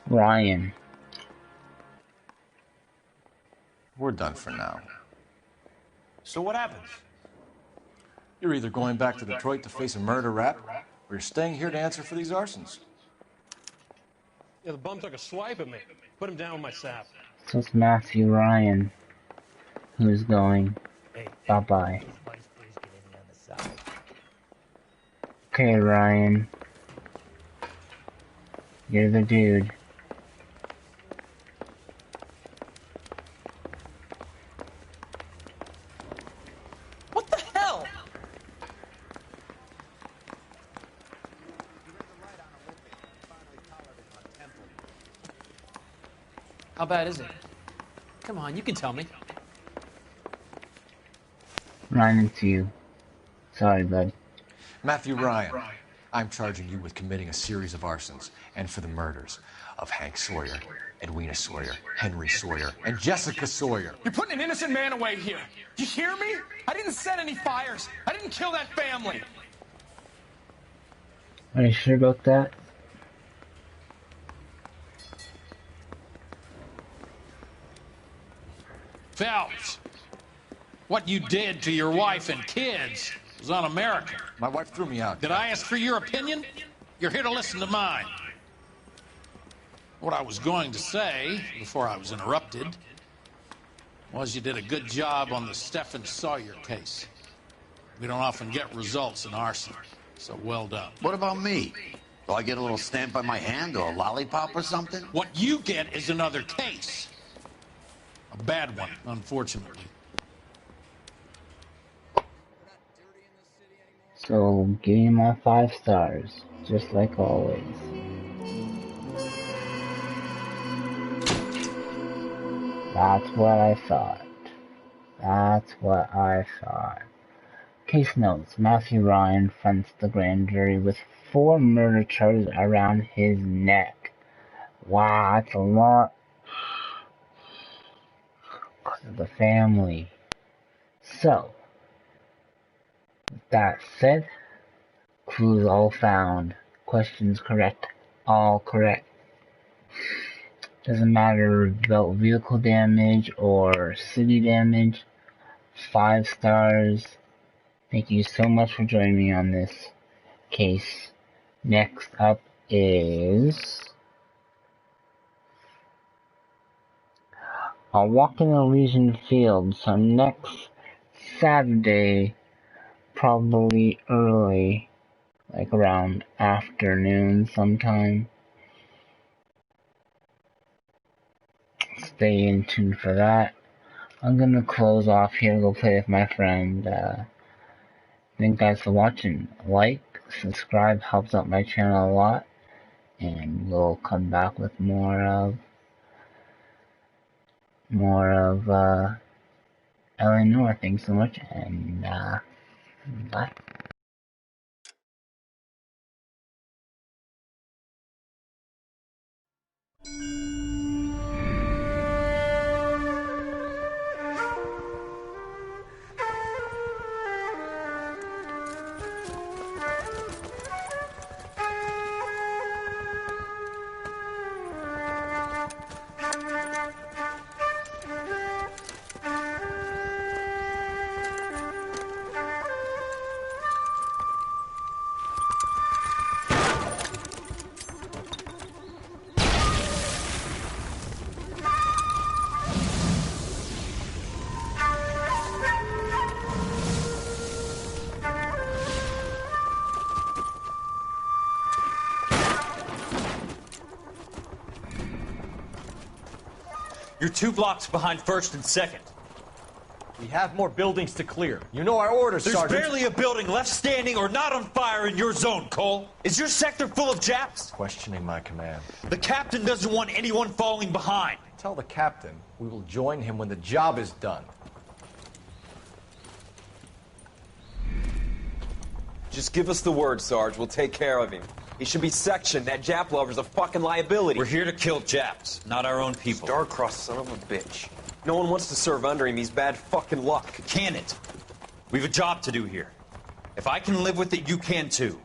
Ryan. We're done for now. So what happens? You're either going back to Detroit to face a murder rap, or you're staying here to answer for these arsons. Yeah, the bum took a swipe at me. Put him down with my sap. So it's Matthew Ryan who's going. Bye-bye. Okay, Ryan. You're the dude. What the hell? How bad is it? Come on, you can tell me. Ryan, it's you. Sorry, bud. Matthew Ryan, I'm charging you with committing a series of arsons and for the murders of Hank Sawyer, Edwina Sawyer, Henry Sawyer, and Jessica Sawyer. You're putting an innocent man away here. You hear me? I didn't set any fires. I didn't kill that family. Are you sure about that? Phelps, what you did to your wife and kids was un-American. My wife threw me out. Did I ask for your opinion? You're here to listen to mine. What I was going to say, before I was interrupted, was you did a good job on the Stephen Sawyer case. We don't often get results in arson, so well done. What about me? Do I get a little stamp on my hand or a lollipop or something? What you get is another case. A bad one, unfortunately. So, give me my 5 stars, just like always. That's what I thought. That's what I thought. Case notes, Matthew Ryan fronts the grand jury with 4 murder charges around his neck. Wow, that's a lot. Because of the family. So, with that said, clues all found. Questions correct. All correct. Doesn't matter about vehicle damage or city damage. 5 stars. Thank you so much for joining me on this case. Next up is I'll walk in Elysian Fields. So next Saturday, probably early, like around afternoon sometime. Stay in tune for that. I'm gonna close off here, go play with my friend. Thank you guys for watching. Like, subscribe, helps out my channel a lot. And we'll come back with more of Eleanor. Thanks so much, and bye. You're 2 blocks behind 1st and 2nd. We have more buildings to clear. You know our orders, There's Sergeant. barely a building left standing or not on fire in your zone, Cole. Is your sector full of Japs? Questioning my command. The captain doesn't want anyone falling behind. Tell the captain we will join him when the job is done. Just give us the word, Sarge. We'll take care of him. He should be sectioned. That Jap lover's a fucking liability. We're here to kill Japs, not our own people. Star-crossed son of a bitch. No one wants to serve under him. He's bad fucking luck. Can it? We've a job to do here. If I can live with it, you can too.